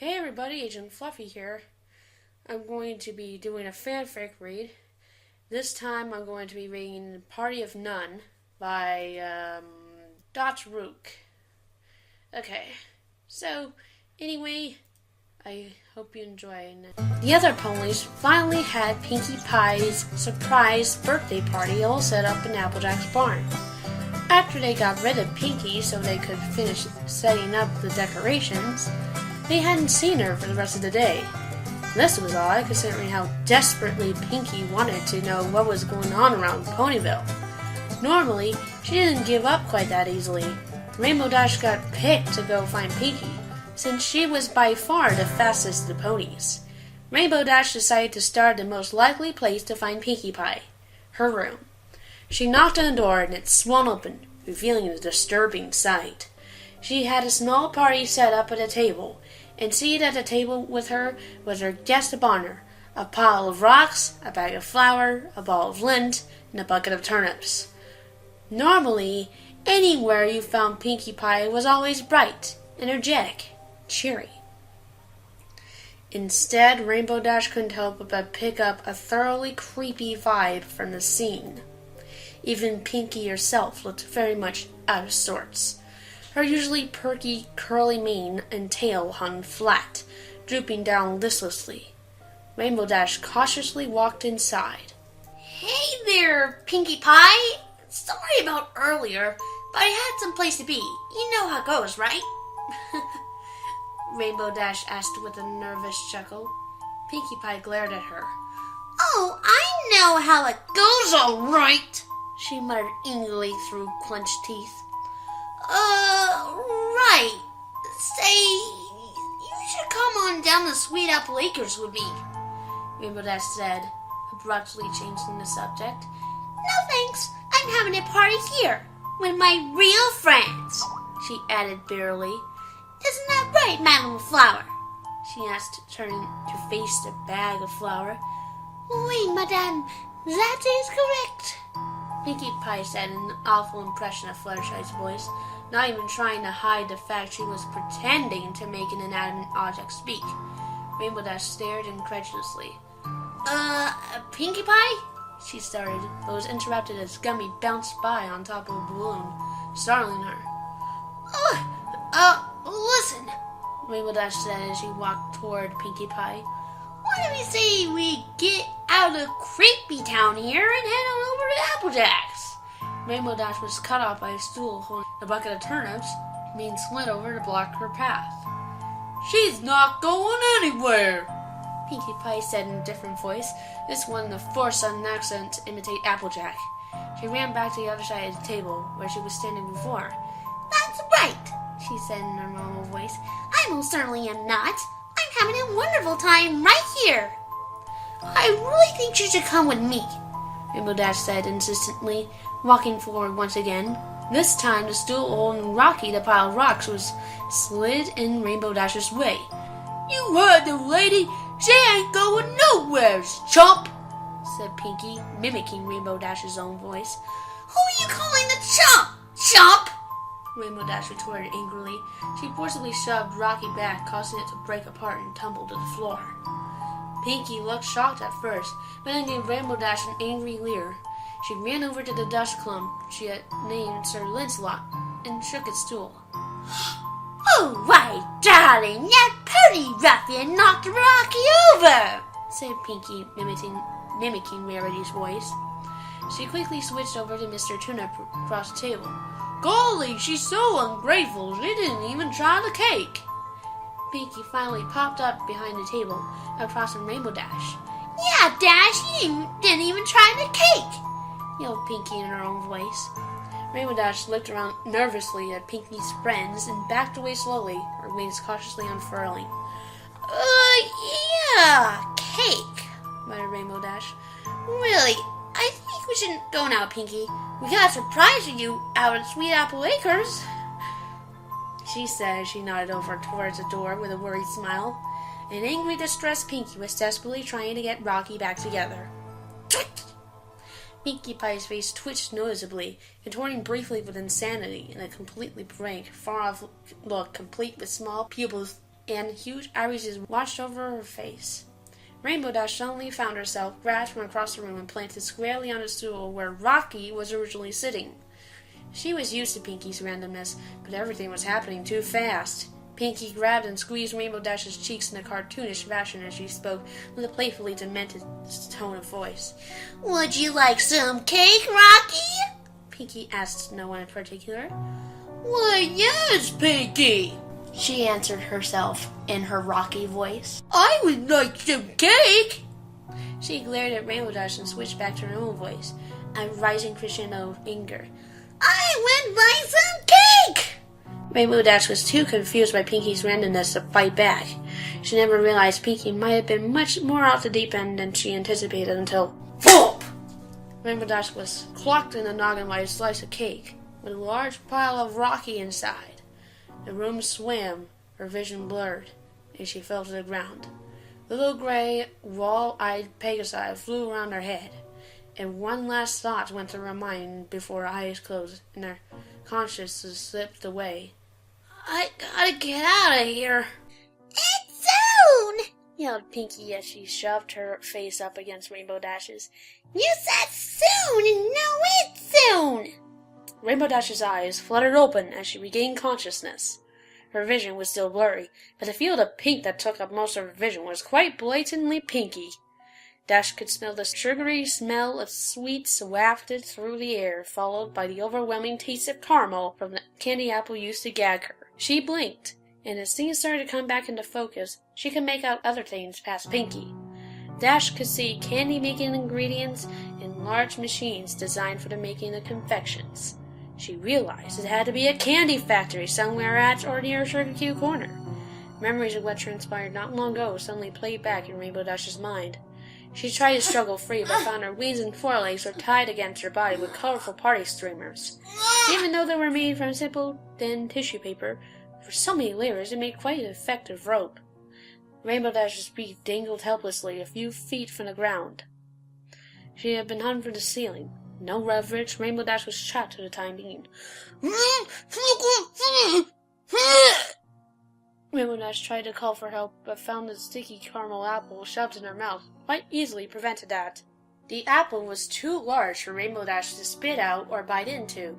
Hey everybody, Agent Fluffy here. I'm going to be doing a fanfic read. This time I'm going to be reading Party of None by DotRook. Okay, so anyway, I hope you enjoy. The other ponies finally had Pinkie Pie's surprise birthday party all set up in Applejack's barn. After they got rid of Pinkie so they could finish setting up the decorations, they hadn't seen her for the rest of the day. This was odd, considering how desperately Pinkie wanted to know what was going on around Ponyville. Normally, she didn't give up quite that easily. Rainbow Dash got picked to go find Pinkie, since she was by far the fastest of the ponies. Rainbow Dash decided to start the most likely place to find Pinkie Pie, her room. She knocked on the door and it swung open, revealing a disturbing sight. She had a small party set up at a table, and seated at the table with her was her guest of honor, a pile of rocks, a bag of flour, a ball of lint, and a bucket of turnips. Normally, anywhere you found Pinkie Pie was always bright, energetic, cheery. Instead, Rainbow Dash couldn't help but pick up a thoroughly creepy vibe from the scene. Even Pinkie herself looked very much out of sorts. Her usually perky, curly mane and tail hung flat, drooping down listlessly. Rainbow Dash cautiously walked inside. Hey there, Pinkie Pie! Sorry about earlier, but I had some place to be. You know how it goes, right? Rainbow Dash asked with a nervous chuckle. Pinkie Pie glared at her. Oh, I know how it goes, all right, she muttered angrily through clenched teeth. Right. Say, you should come on down to Sweet Apple Acres with me, Rainbow Dash said, abruptly changing the subject. No thanks, I'm having a party here, with my real friends, she added bitterly. Isn't that right, Madame Flower? She asked, turning to face the bag of flour. Oui, madame, that is correct, Pinkie Pie said in an awful impression of Fluttershy's voice, not even trying to hide the fact she was pretending to make an inanimate object speak. Rainbow Dash stared incredulously. Pinkie Pie? She started, but was interrupted as Gummy bounced by on top of a balloon, startling her. Listen, Rainbow Dash said as she walked toward Pinkie Pie. Why don't we say we get out of Creepy Town here and head on over to Applejack's? Rainbow Dash was cut off by a stool holding a bucket of turnips, being slid over to block her path. She's not going anywhere, Pinkie Pie said in a different voice, this one to force an accent to imitate Applejack. She ran back to the other side of the table, where she was standing before. That's right, she said in her normal voice. I most certainly am not. I'm having a wonderful time right here. I really think you should come with me, Rainbow Dash said insistently, walking forward once again. This time the stool holding Rocky, the pile of rocks, was slid in Rainbow Dash's way. You heard the lady. She ain't going nowhere, chump, said Pinkie, mimicking Rainbow Dash's own voice. Who are you calling the chump? Chump? Rainbow Dash retorted angrily. She forcibly shoved Rocky back, causing it to break apart and tumble to the floor. Pinkie looked shocked at first, but then gave Rainbow Dash an angry leer. She ran over to the dust clump she had named Sir Lancelot and shook its stool. Oh, why, darling, that pony ruffian knocked Rocky over, said Pinkie, mimicking Rarity's voice. She quickly switched over to Mr. Turnip across the table. Golly, she's so ungrateful, she didn't even try the cake. Pinkie finally popped up behind the table, across from Rainbow Dash. Yeah, Dash, you didn't even try the cake, yelled Pinkie in her own voice. Rainbow Dash looked around nervously at Pinkie's friends and backed away slowly, her wings cautiously unfurling. Yeah, cake, muttered Rainbow Dash. Really, I think we shouldn't go now, Pinkie. We got a surprise for you out at Sweet Apple Acres, she said as she nodded over towards the door with a worried smile. An angry, distressed Pinkie was desperately trying to get Rocky back together. Pinkie Pie's face twitched noticeably, contorting briefly with insanity in a completely blank, far-off look complete with small pupils and huge irises watched over her face. Rainbow Dash suddenly found herself grabbed from across the room and planted squarely on a stool where Rocky was originally sitting. She was used to Pinky's randomness, but everything was happening too fast. Pinky grabbed and squeezed Rainbow Dash's cheeks in a cartoonish fashion as she spoke with a playfully demented tone of voice. Would you like some cake, Rocky? Pinky asked no one in particular. Why, yes, Pinky, she answered herself in her Rocky voice. I would like some cake. She glared at Rainbow Dash and switched back to her own voice, a rising crescendo of anger. I would like some cake! Rainbow Dash was too confused by Pinky's randomness to fight back. She never realized Pinky might have been much more off the deep end than she anticipated until FOOP! Rainbow Dash was clocked in the noggin by a slice of cake, with a large pile of Rocky inside. The room swam, her vision blurred, and she fell to the ground. Little gray, wall-eyed Pegasi flew around her head, and one last thought went through her mind before her eyes closed and her consciousness slipped away. I gotta get out of here. It's soon! Yelled Pinky as she shoved her face up against Rainbow Dash's. You said soon, and now it's soon! Rainbow Dash's eyes fluttered open as she regained consciousness. Her vision was still blurry, but the field of pink that took up most of her vision was quite blatantly pinky. Dash could smell the sugary smell of sweets wafted through the air, followed by the overwhelming taste of caramel from the candy apple used to gag her. She blinked, and as things started to come back into focus, she could make out other things past Pinky. Dash could see candy-making ingredients in large machines designed for the making of confections. She realized it had to be a candy factory somewhere at or near Sugar Cube Corner. Memories of what transpired not long ago suddenly played back in Rainbow Dash's mind. She tried to struggle free, but found her wings and forelegs were tied against her body with colorful party streamers. Even though they were made from simple, thin tissue paper, for so many layers it made quite an effective rope. Rainbow Dash's feet dangled helplessly a few feet from the ground. She had been hung from the ceiling. No leverage, Rainbow Dash was trapped for the time being. Rainbow Dash tried to call for help, but found the sticky caramel apple shoved in her mouth quite easily prevented that. The apple was too large for Rainbow Dash to spit out or bite into,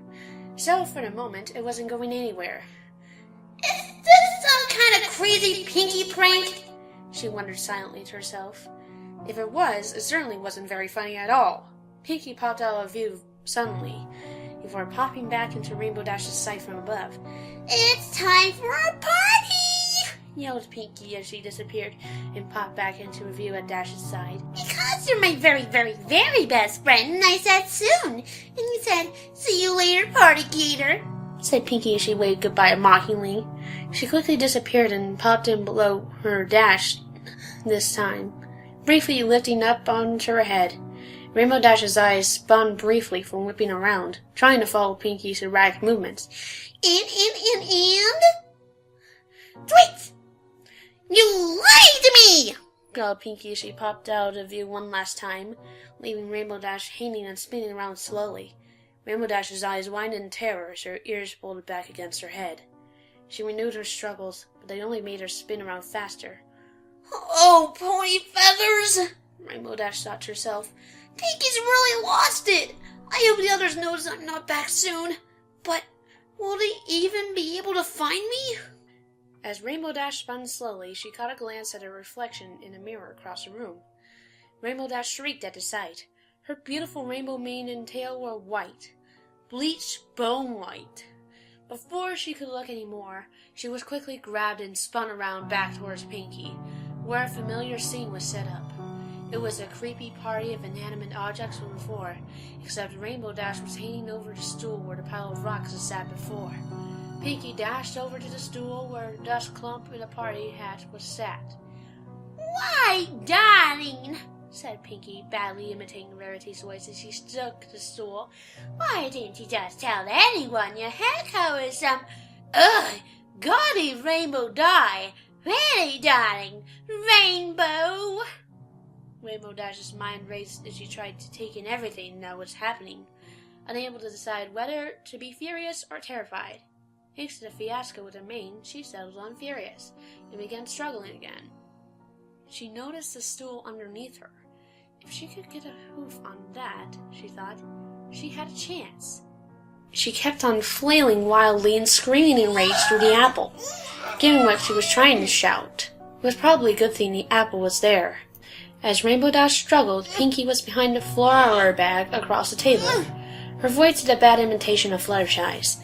so for the moment it wasn't going anywhere. Is this some kind of crazy Pinky prank? She wondered silently to herself. If it was, it certainly wasn't very funny at all. Pinky popped out of view suddenly, before popping back into Rainbow Dash's sight from above. It's time for a party! Yelled Pinky as she disappeared and popped back into view at Dash's side. Because you're my very, very, very best friend, and I said soon. And you said, see you later, party gator, said Pinky as she waved goodbye mockingly. She quickly disappeared and popped in below her Dash this time, briefly lifting up onto her head. Rainbow Dash's eyes spun briefly from whipping around, trying to follow Pinky's erratic movements. And? Wait! You lied to me! Growled Pinky as she popped out of view one last time, leaving Rainbow Dash hanging and spinning around slowly. Rainbow Dash's eyes widened in terror as her ears folded back against her head. She renewed her struggles, but they only made her spin around faster. Oh, pony feathers! Rainbow Dash thought to herself. Pinky's really lost it! I hope the others notice I'm not back soon. But will they even be able to find me? As Rainbow Dash spun slowly, she caught a glance at her reflection in a mirror across the room. Rainbow Dash shrieked at the sight. Her beautiful rainbow mane and tail were white, bleached bone white. Before she could look any more, she was quickly grabbed and spun around back towards Pinky, where a familiar scene was set up. It was a creepy party of inanimate objects from the floor, except Rainbow Dash was hanging over the stool where the pile of rocks had sat before. Pinky dashed over to the stool where the dust clump in the party hat was sat. Why, darling, said Pinky, badly imitating Rarity's voice as she stuck the stool. Why didn't you just tell anyone your hair color is some, gaudy rainbow dye? Really, darling, rainbow. Rainbow Dash's mind raced as she tried to take in everything that was happening, unable to decide whether to be furious or terrified. Thanks to the fiasco with her mane, she settled on Furious and began struggling again. She noticed the stool underneath her. If she could get a hoof on that, she thought, she had a chance. She kept on flailing wildly and screaming in rage through the apple, given what she was trying to shout. It was probably a good thing the apple was there. As Rainbow Dash struggled, Pinkie was behind the flower bag across the table. Her voice did a bad imitation of Fluttershy's.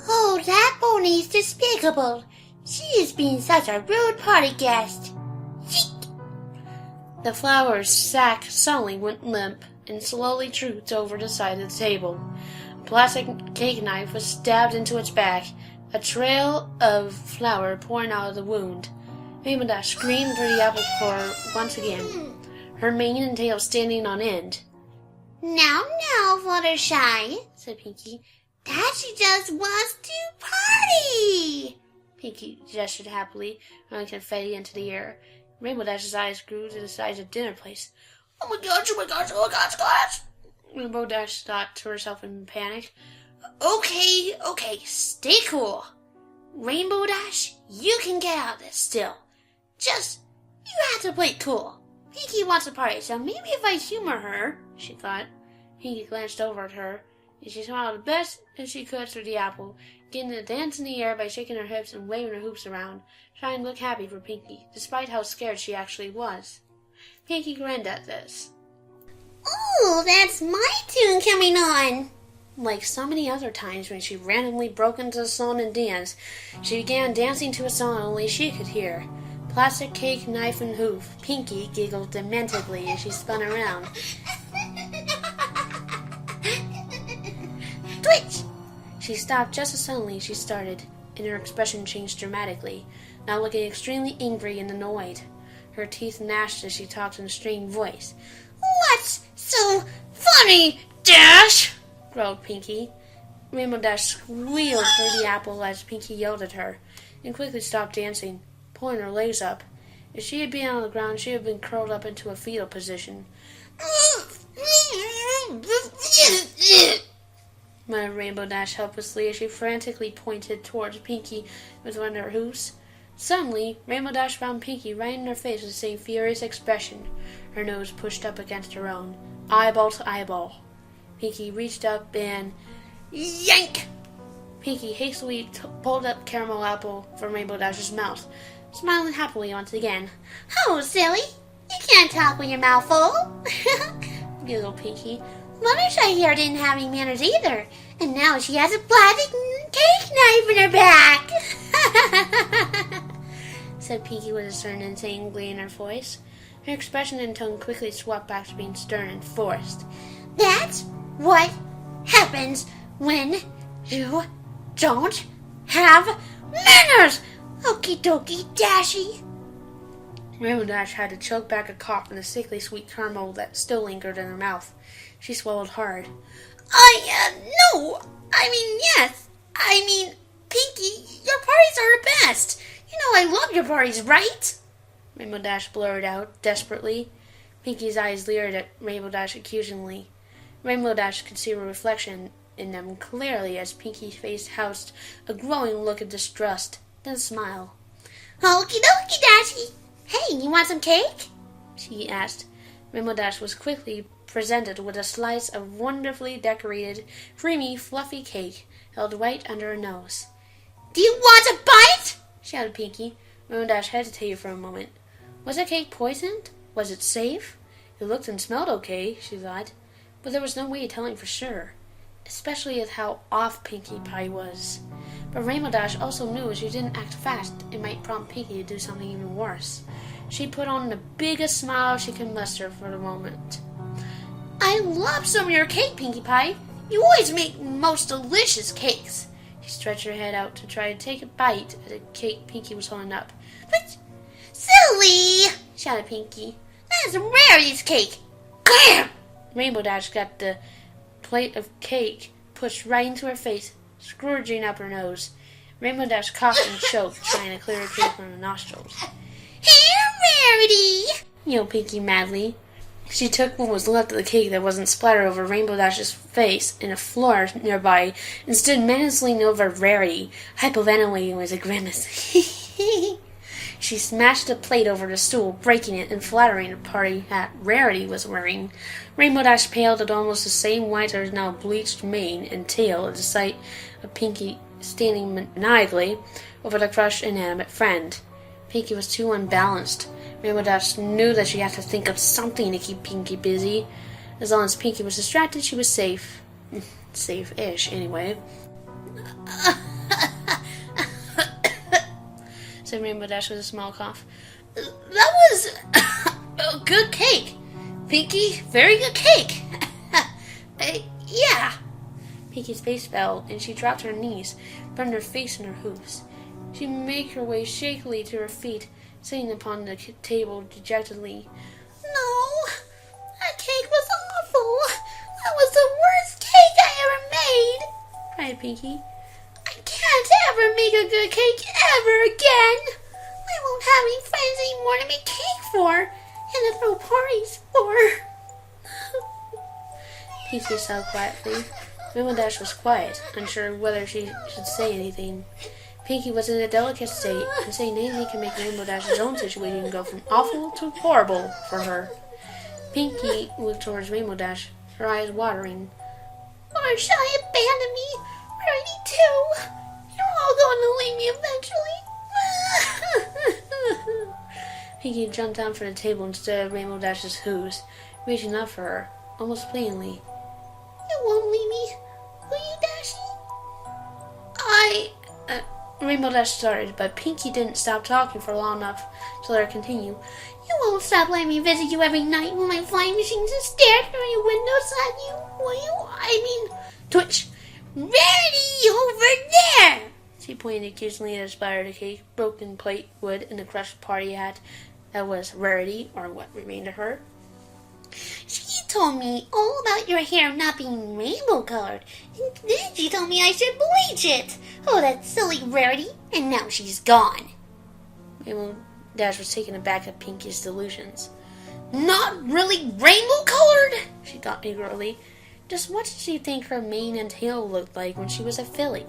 Oh, that pony's despicable. She is being such a rude party guest. The flower sack suddenly went limp and slowly drooped over the side of the table. A plastic cake knife was stabbed into its back, a trail of flour pouring out of the wound. Rainbow Dash screamed through the apple core once again, her mane and tail standing on end. Now, Fluttershy, said Pinkie. Dashy just wants to party! Pinkie gestured happily, throwing confetti into the air. Rainbow Dash's eyes grew to the size of dinner plates. Oh my gosh, gosh! Rainbow Dash thought to herself in panic. Okay, stay cool. Rainbow Dash, you can get out of this still. Just, you have to play cool. Pinkie wants to party, so maybe if I humor her, she thought. Pinkie glanced over at her, and she smiled the best as she could through the apple, getting to dance in the air by shaking her hips and waving her hoops around, trying to look happy for Pinkie, despite how scared she actually was. Pinkie grinned at this. Ooh, that's my tune coming on. Like so many other times when she randomly broke into the song and danced, she began dancing to a song only she could hear. Plastic cake, knife, and hoof. Pinkie giggled dementedly as she spun around. Twitch! She stopped just as suddenly as she started, and her expression changed dramatically, now looking extremely angry and annoyed. Her teeth gnashed as she talked in a strained voice. What's so funny, Dash? Growled Pinkie. Rainbow Dash squealed through the apple as Pinkie yelled at her, and quickly stopped dancing, pulling her legs up. If she had been on the ground, she would have been curled up into a fetal position. Muttered Rainbow Dash helplessly as she frantically pointed towards Pinkie with one of her hoofs. Suddenly, Rainbow Dash found Pinkie right in her face with the same furious expression, her nose pushed up against her own, eyeball to eyeball. Pinkie reached up and yank! Pinkie hastily pulled up caramel apple from Rainbow Dash's mouth, smiling happily once again. Oh, silly! You can't talk with your mouth full! Giggled Pinkie. Fluttershy here didn't have any manners either, and now she has a plastic cake knife in her back! Said Pinkie with a certain insane glee in her voice. Her expression and tone quickly swapped back to being stern and forced. That's what happens when you don't have manners! Okie dokie, Dashy! Rainbow Dash had to choke back a cough and the sickly sweet caramel that still lingered in her mouth. She swallowed hard. No! Yes! Pinkie, your parties are the best! You know I love your parties, right? Rainbow Dash blurted out, desperately. Pinkie's eyes leered at Rainbow Dash accusingly. Rainbow Dash could see her reflection in them clearly as Pinkie's face housed a growing look of distrust, then a smile. Okie dokie, Dashy! Hey, you want some cake? She asked. Rainbow Dash was quickly presented with a slice of wonderfully decorated, creamy, fluffy cake held right under her nose. Do you want a bite? Shouted Pinkie. Rainbow Dash hesitated for a moment. Was the cake poisoned? Was it safe? It looked and smelled okay, she thought, but there was no way of telling for sure, especially with how off Pinkie Pie was. But Rainbow Dash also knew if she didn't act fast, it might prompt Pinkie to do something even worse. She put on the biggest smile she could muster for the moment. I love some of your cake, Pinkie Pie. You always make most delicious cakes. She stretched her head out to try to take a bite at the cake Pinkie was holding up. But, silly! Shouted Pinkie. That's Rarity's cake. Glam! Rainbow Dash got the plate of cake pushed right into her face, scourging up her nose. Rainbow Dash coughed and choked, trying to clear her cake from her nostrils. Here, Rarity! Yelled Pinkie madly. She took what was left of the cake that wasn't splattered over Rainbow Dash's face in a floor nearby and stood menacingly over Rarity, hyperventilating with a grimace. She smashed the plate over the stool, breaking it and flattering the party hat Rarity was wearing. Rainbow Dash paled at almost the same white as her now bleached mane and tail at the sight of Pinkie standing maniacally over the crushed inanimate friend. Pinkie was too unbalanced. Rainbow Dash knew that she had to think of something to keep Pinkie busy. As long as Pinkie was distracted, she was safe. Safe-ish, anyway. Said Rainbow Dash with a small cough. That was a good cake. Pinkie, very good cake. Yeah. Pinkie's face fell, and she dropped to her knees, burned her face in her hooves. She made her way shakily to her feet, sitting upon the table dejectedly. No, that cake was awful. That was the worst cake I ever made, cried Pinkie. I can't ever make a good cake ever again. I won't have any friends anymore to make cake for and to throw parties for. Pinkie sobbed quietly. Rainbow Dash was quiet, unsure whether she should say anything. Pinkie was in a delicate state, and saying anything could make Rainbow Dash's own situation go from awful to horrible for her. Pinkie looked towards Rainbow Dash, her eyes watering. Or shall I abandon me? Rarity too? You're all going to leave me eventually. Pinkie jumped down from the table and stood at Rainbow Dash's hooves, reaching up for her, almost pleadingly. You won't leave me, will you, Dashy? Rainbow Dash started, but Pinkie didn't stop talking for long enough to let her continue. You won't stop letting me visit you every night when my flying machines are staring through your windows at you, will you? Twitch. Rarity, over there! She pointed accusingly at a splattered cake, broken plate, wood, and a crushed party hat that was Rarity, or what remained of her. She told me all about your hair not being rainbow-colored, and then she told me I should bleach it. Oh, that silly Rarity, and now she's gone. Rainbow Dash was taken aback at Pinkie's delusions. Not really rainbow-colored? She thought eagerly. Just what did she think her mane and tail looked like when she was a filly?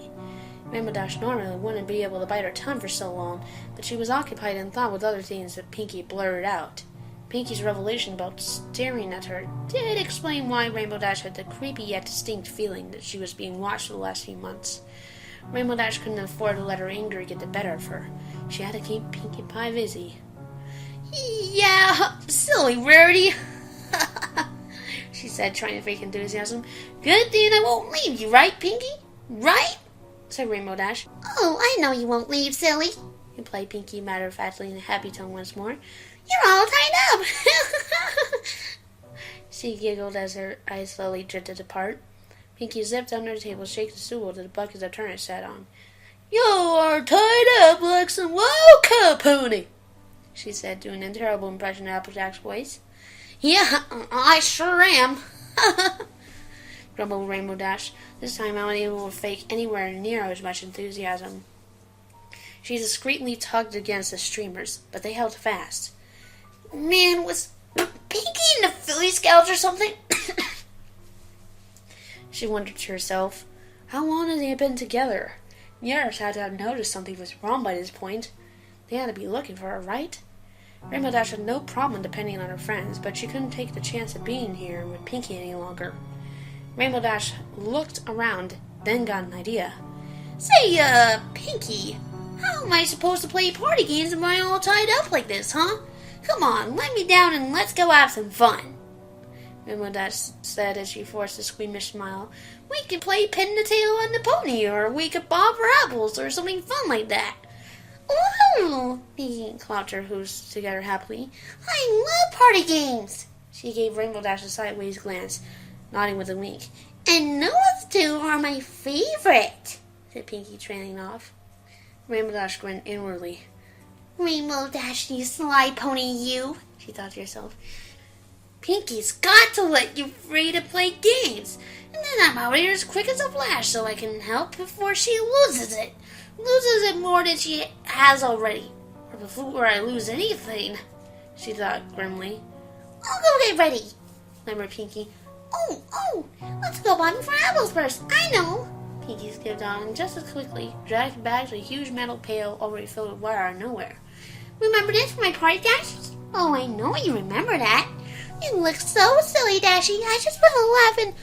Rainbow Dash normally wouldn't be able to bite her tongue for so long, but she was occupied in thought with other things that Pinkie blurted out. Pinkie's revelation about staring at her did explain why Rainbow Dash had the creepy yet distinct feeling that she was being watched for the last few months. Rainbow Dash couldn't afford to let her anger get the better of her. She had to keep Pinkie Pie busy. Yeah, silly Rarity, she said, trying to fake enthusiasm. Good thing I won't leave you, right, Pinkie? Right? Said Rainbow Dash. Oh, I know you won't leave, silly, replied Pinkie matter-of-factly in a happy tone once more. You're all tied up. She giggled as her eyes slowly drifted apart. Pinkie zipped under the table, shaking the stool that the bucket of turnips sat on. You're tied up like some wild cow pony, she said, doing a terrible impression of Applejack's voice. Yeah, I sure am, grumbled Rainbow Dash, this time unable to fake anywhere near as much enthusiasm. She discreetly tugged against the streamers, but they held fast. Man, was Pinkie in the Philly Scouts or something? She wondered to herself. How long had they been together? The others had to have noticed something was wrong by this point. They had to be looking for her, right? Rainbow Dash had no problem depending on her friends, but she couldn't take the chance of being here with Pinkie any longer. Rainbow Dash looked around, then got an idea. Say, Pinkie, how am I supposed to play party games when I'm all tied up like this, huh? Come on, let me down and let's go have some fun. Rainbow Dash said as she forced a squeamish smile. We can play pin the tail on the pony, or we could bob for apples, or something fun like that. Ooh! Pinkie clapped her hooves together happily. I love party games. She gave Rainbow Dash a sideways glance, nodding with a wink. And those two are my favorite, said Pinkie, trailing off. Rainbow Dash grinned inwardly. Rainbow Dash, you sly pony, you, she thought to herself. Pinkie's got to let you free to play games, and then I'm out here as quick as a flash so I can help before she loses it. Loses it more than she has already. Or before I lose anything, she thought grimly. I'll go get ready. murmured Pinky. Oh, let's go bottom for apples first. I know. Pinky skipped on and just as quickly dragged back to a huge metal pail already filled with water out of nowhere. Remember this for my party, Dash? Oh, I know you remember that. You look so silly, Dashy. I just want to laugh and...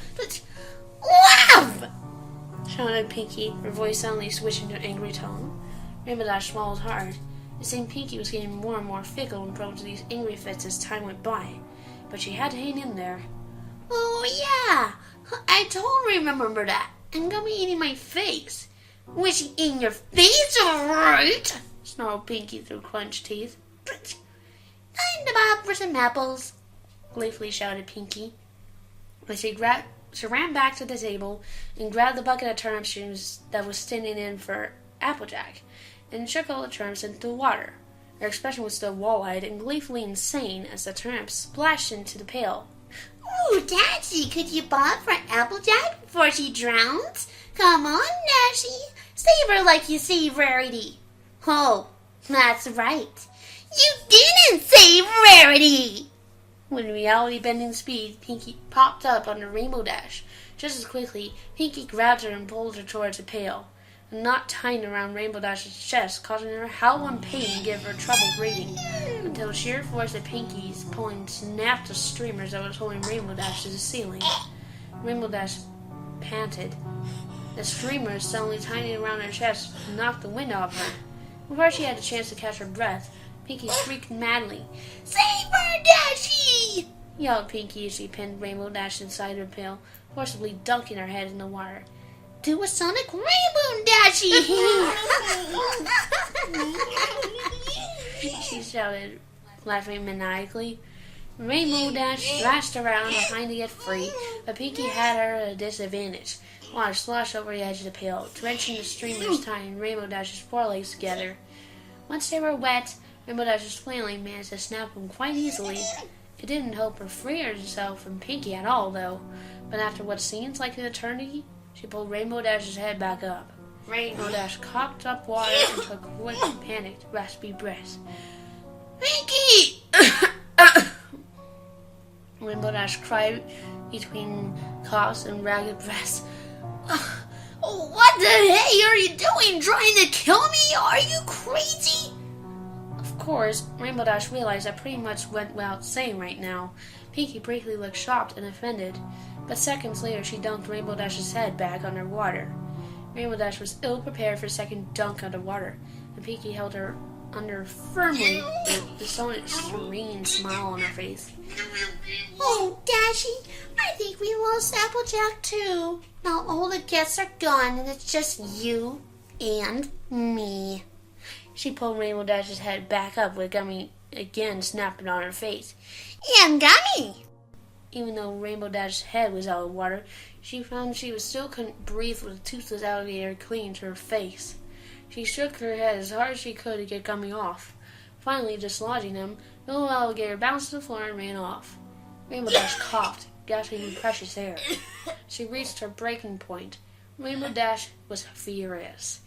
Laugh! Shouted Pinky, her voice suddenly switching to an angry tone. Rainbow Dash swallowed hard. It seemed Pinky was getting more and more fickle and prone to these angry fits as time went by. But she had to hang in there. Oh, yeah. I totally remember that. And gonna be eating my face. Wishing in your face, alright? Snarled Pinky through clenched teeth. Time to bob for some apples, Gleefully shouted Pinky. As she ran back to the table and grabbed the bucket of turnip juice that was standing in for Applejack and shook all the turnips into the water. Her expression was still wall-eyed and gleefully insane as the turnips splashed into the pail. Ooh, Dashy, could you bob for Applejack before she drowns? Come on, Dashy. Save her like you save Rarity. Oh, that's right. You didn't save Rarity! With reality-bending speed, Pinky popped up under Rainbow Dash. Just as quickly, Pinky grabbed her and pulled her towards the pail. A knot tightened around Rainbow Dash's chest, causing her to howl in pain and give her trouble breathing, until sheer force of Pinky's pulling snapped the streamers that was holding Rainbow Dash to the ceiling. Rainbow Dash panted. The streamers suddenly tightening around her chest knocked the wind off her. Before she had a chance to catch her breath, Pinky shrieked madly. Save her, Dashy! Yelled Pinky as she pinned Rainbow Dash inside her pail, forcibly dunking her head in the water. Do a sonic rainbow, Dashy! She shouted, laughing maniacally. Rainbow Dash thrashed around trying to get free, but Pinky had her at a disadvantage. Water sloshed over the edge of the pail, drenching the streamers tying Rainbow Dash's forelegs together. Once they were wet, Rainbow Dash's flailing managed to snap them quite easily. It didn't help her free herself from Pinky at all, though. But after what seemed like an eternity, she pulled Rainbow Dash's head back up. Rainbow Dash cocked up water and took quick, panicked, raspy breaths. Pinky! Rainbow Dash cried between coughs and ragged breaths. What the hey are you doing? Trying to kill me? Are you crazy? Of course, Rainbow Dash realized that pretty much went without saying right now. Pinky briefly looked shocked and offended, but seconds later she dunked Rainbow Dash's head back underwater. Rainbow Dash was ill-prepared for a second dunk underwater, and Pinky held her under firmly with the serene smile on her face. Oh, Dashy, I think we lost Applejack too. Now all the guests are gone and it's just you and me. She pulled Rainbow Dash's head back up with Gummy again snapping on her face. And Gummy! Even though Rainbow Dash's head was out of water, she found she still couldn't breathe with a toothless alligator clinging to her face. She shook her head as hard as she could to get Gummy off. Finally, dislodging him, the little alligator bounced to the floor and ran off. Rainbow Dash coughed, gasping in precious air. She reached her breaking point. Rainbow Dash was furious.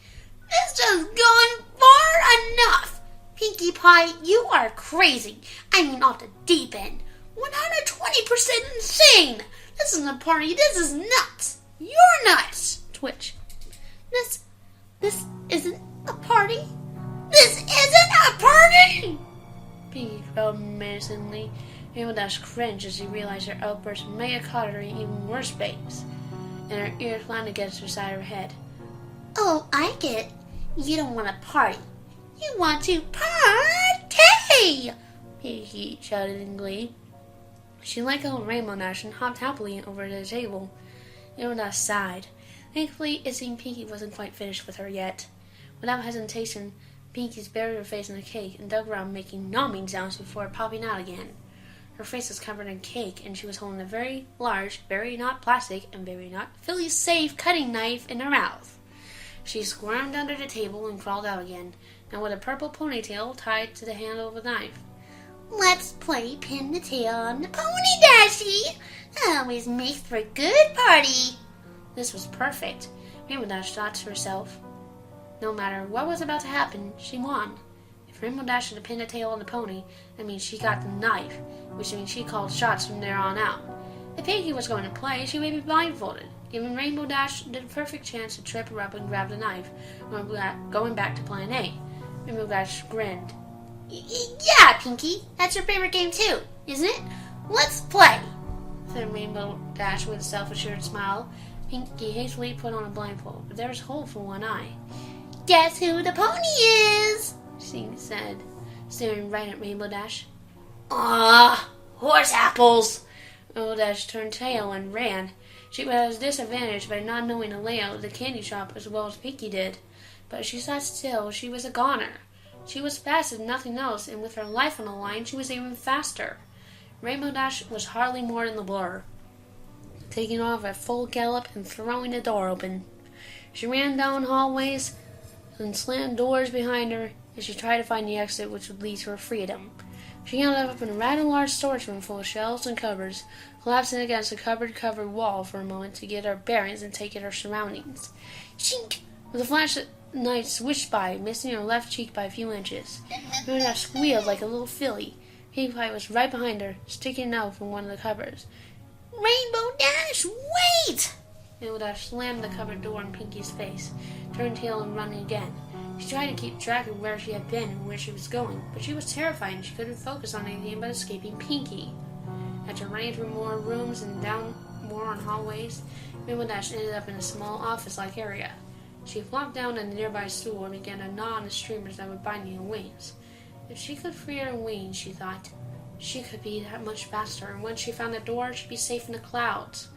This has gone far enough! Pinkie Pie, you are crazy. I mean off the deep end. 120% insane! This isn't a party, this is nuts! You're nuts! Twitch. This isn't a party? This isn't a party! Pinky growled menacingly. Rainbow Dash cringed as she realized her outburst may have caught her in even worse space, and her ears flattened against her side of her head. Oh, I get it. You don't want to party. You want to party! Pinky shouted in glee. She let go of Rainbow Dash and hopped happily over to the table. Rainbow Dash sighed. Thankfully, it seemed Pinky wasn't quite finished with her yet. Without hesitation, Pinky buried her face in the cake and dug around making numbing sounds before popping out again. Her face was covered in cake, and she was holding a very large, very not plastic, and very not Philly safe cutting knife in her mouth. She squirmed under the table and crawled out again, now with a purple ponytail tied to the handle of the knife. Let's play pin the tail on the pony, Dashy. That always makes for a good party. This was perfect. Rainbow Dash thought to herself. No matter what was about to happen, she won. If Rainbow Dash had pinned the tail on the pony, that means she got the knife, which means she called shots from there on out. If Pinkie was going to play, she may be blindfolded, giving Rainbow Dash the perfect chance to trip her up and grab the knife, going back to Plan A. Rainbow Dash grinned. Yeah, Pinkie, that's your favorite game too, isn't it? Let's play, said Rainbow Dash with a self-assured smile. Pinkie hastily put on a blindfold, but there was a hole for one eye. Guess who the pony is? She said, staring right at Rainbow Dash. Horse apples. Rainbow Dash turned tail and ran. She was disadvantaged by not knowing the layout of the candy shop as well as Pinkie did. But if she sat still, she was a goner. She was fast as nothing else, and with her life on the line, she was even faster. Rainbow Dash was hardly more than the blur, taking off at full gallop and throwing the door open. She ran down hallways and slammed doors behind her as she tried to find the exit which would lead to her freedom. She ended up in a rather large storage room full of shelves and cupboards, collapsing against a cupboard-covered wall for a moment to get her bearings and take in her surroundings. Shink! With a flash, the knife swished by, missing her left cheek by a few inches. Rainbow Dash squealed like a little filly. Pinkie Pie was right behind her, sticking out from one of the cupboards. Rainbow Dash, wait! Rainbow Dash slammed the cupboard door in Pinkie's face, turned tail and ran again. She tried to keep track of where she had been and where she was going, but she was terrified and she couldn't focus on anything but escaping Pinkie. After running through more rooms and down more on hallways, Rainbow Dash ended up in a small office-like area. She flopped down on a nearby stool and began to gnaw on the streamers that were binding her wings. If she could free her wings, she thought, she could be that much faster, and once she found the door, she'd be safe in the clouds.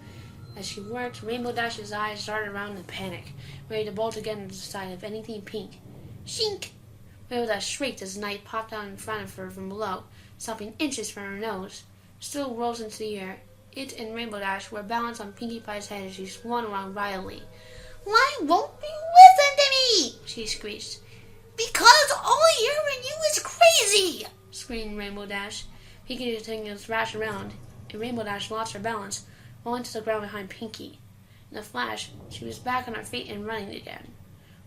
As she worked, Rainbow Dash's eyes darted around in panic, ready to bolt again to the side of anything pink. Shink! Rainbow Dash shrieked as the knife popped out in front of her from below, stopping inches from her nose. Still rose into the air. It and Rainbow Dash were balanced on Pinkie Pie's head as she swung around wildly. Why won't you listen to me? She screeched. Because all I hear in you is crazy! Screamed Rainbow Dash. Pinkie continued to thrash around, and Rainbow Dash lost her balance, falling to the ground behind Pinkie. In a flash, she was back on her feet and running again.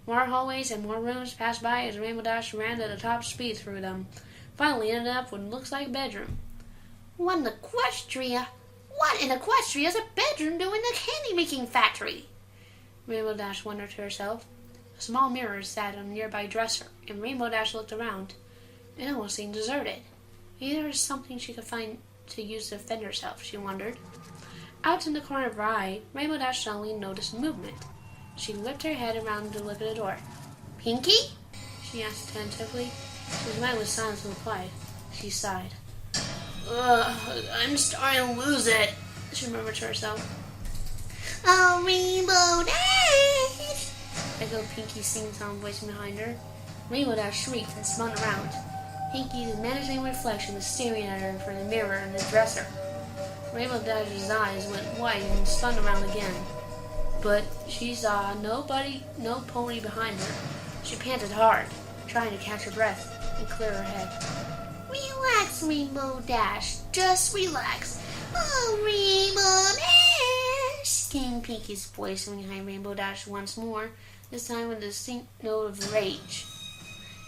More hallways and more rooms passed by as Rainbow Dash ran at a top speed through them. Finally ended up what looks like a bedroom. What in Equestria is a bedroom doing a candy-making factory? Rainbow Dash wondered to herself. A small mirror sat on a nearby dresser, and Rainbow Dash looked around. It almost seemed deserted. Maybe there was something she could find to use to defend herself, she wondered. Out in the corner of her eye, Rainbow Dash suddenly noticed movement. She whipped her head around to look at the door. Pinkie? She asked attentively. She was met with silence and replied. She sighed. I'm starting to lose it, she murmured to herself. Oh, Rainbow Dash! Echoed Pinkie's sing-song voice behind her. Rainbow Dash shrieked and spun around. Pinkie's menacing reflection was staring at her from the mirror in the dresser. Rainbow Dash's eyes went white and spun around again. But she saw no pony behind her. She panted hard, trying to catch her breath and clear her head. Relax, Rainbow Dash. Just relax. Oh, Rainbow Dash! Came Pinkie's voice from behind Rainbow Dash once more, this time with a distinct note of rage.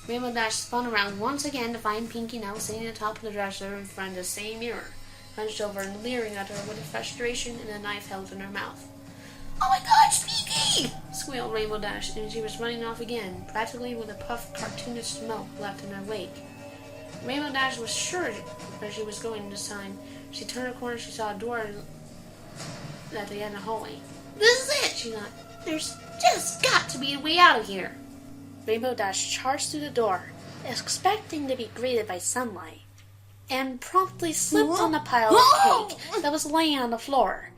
Rainbow Dash spun around once again to find Pinkie now sitting on top of the dresser in front of the same mirror, hunched over and leering at her with frustration and a knife held in her mouth. Oh my gosh, Pinkie! Squealed Rainbow Dash, and she was running off again, practically with a puff of cartoonish smoke left in her wake. Rainbow Dash was sure where she was going this time. She turned a corner, she saw a door at the end of the hallway. This is it, she thought. There's just got to be a way out of here. Rainbow Dash charged through the door, expecting to be greeted by sunlight, and promptly slipped on the pile of cake that was laying on the floor.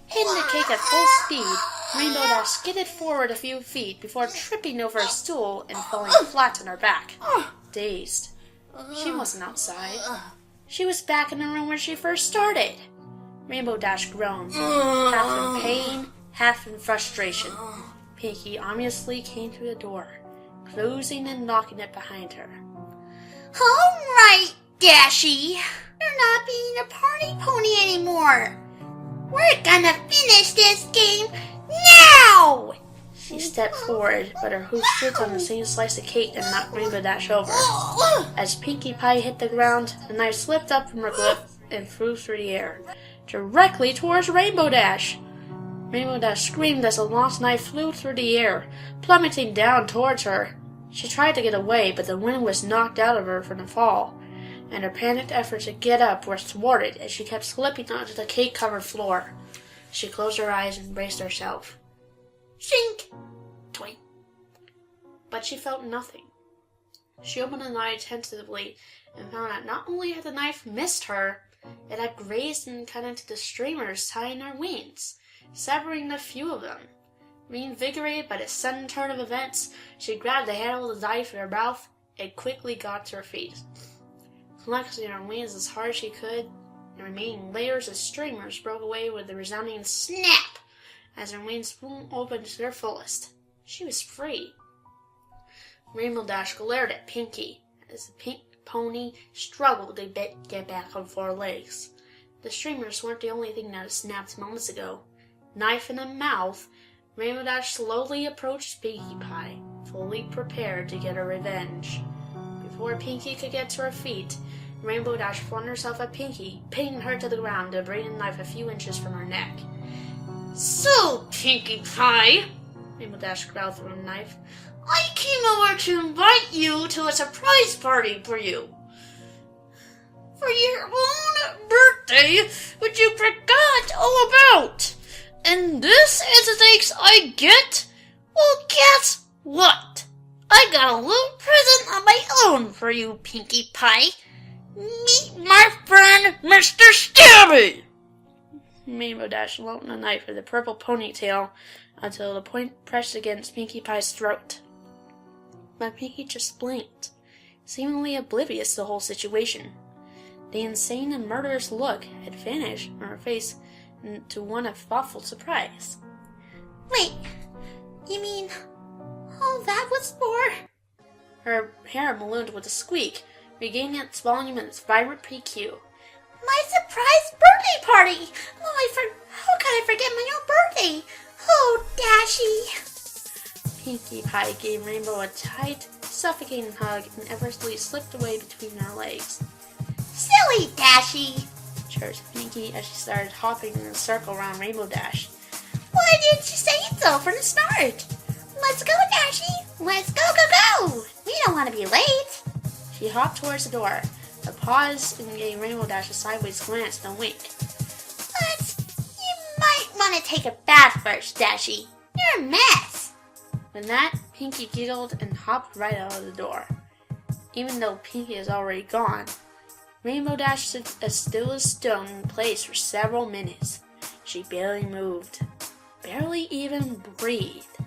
Hitting the cake at full speed, Rainbow Dash skidded forward a few feet before tripping over a stool and falling flat on her back, dazed. She wasn't outside. She was back in the room where she first started. Rainbow Dash groaned, half in pain, half in frustration. Pinkie ominously came through the door, closing and locking it behind her. All right, Dashy. You're not being a party pony anymore. We're gonna finish this game now! She stepped forward, but her hoof stood on the same slice of cake and knocked Rainbow Dash over. As Pinkie Pie hit the ground, the knife slipped up from her grip and flew through the air. directly towards Rainbow Dash. Rainbow Dash screamed as the lost knife flew through the air, plummeting down towards her. She tried to get away, but the wind was knocked out of her from the fall, and her panicked efforts to get up were thwarted as she kept slipping onto the cake-covered floor. She closed her eyes and braced herself. Shink! Twink! But she felt nothing. She opened an eye tentatively and found that not only had the knife missed her, it had grazed and cut into the streamers tying her wings, severing a few of them. Reinvigorated by the sudden turn of events, she grabbed the handle of the knife in her mouth and quickly got to her feet. Flexing her wings as hard as she could, the remaining layers of streamers broke away with a resounding snap as her wings flew open to their fullest. She was free. Rainbow Dash glared at Pinkie as the pink pony struggled to get back on four legs. The streamers weren't the only thing that had snapped moments ago. Knife in the mouth, Rainbow Dash slowly approached Pinkie Pie, fully prepared to get her revenge. Before Pinkie could get to her feet, Rainbow Dash flung herself at Pinkie, pinning her to the ground to bring the knife a few inches from her neck. "So, Pinkie Pie," Rainbow Dash growled through the knife, "I came over to invite you to a surprise party for you. For your own birthday, which you forgot all about. And this is the thanks I get? Well, guess what? I got a little present of my own for you, Pinkie Pie. Meet my friend, Mr. Stabby!" Rainbow Dash loaned a knife with a purple ponytail until the point pressed against Pinkie Pie's throat. But Pinkie just blinked, seemingly oblivious to the whole situation. The insane and murderous look had vanished from her face into one of thoughtful surprise. Wait, you mean all that was for? Her hair ballooned with a squeak, regaining its volume and its vibrant PQ. My surprise birthday party! How could I forget my own birthday? Oh, Dashy! Pinkie Pie gave Rainbow a tight, suffocating hug and effortlessly slipped away between her legs. Silly Dashy! Chirped Pinkie as she started hopping in a circle around Rainbow Dash. Why didn't you say so from the start? Let's go, Dashy! Let's go, go, go! We don't want to be late! She hopped towards the door, but paused and gave Rainbow Dash a sideways glance and a wink. But you might want to take a bath first, Dashy. You're a mess. With that, Pinkie giggled and hopped right out of the door. Even though Pinkie is already gone, Rainbow Dash stood as still as stone in place for several minutes. She barely moved, barely even breathed.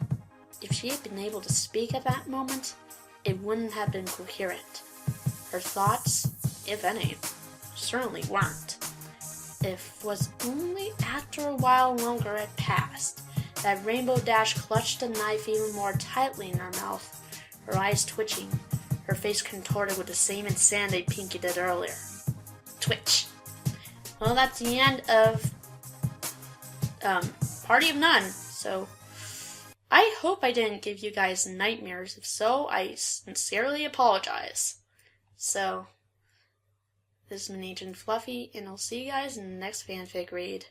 If she had been able to speak at that moment, it wouldn't have been coherent. Her thoughts, if any, certainly weren't. It was only after a while longer had passed that Rainbow Dash clutched the knife even more tightly in her mouth, her eyes twitching, her face contorted with the same insanity Pinkie did earlier. Twitch. Well, that's the end of Party of None. So, I hope I didn't give you guys nightmares. If so, I sincerely apologize. So, this is Agent Fluffy, and I'll see you guys in the next fanfic read.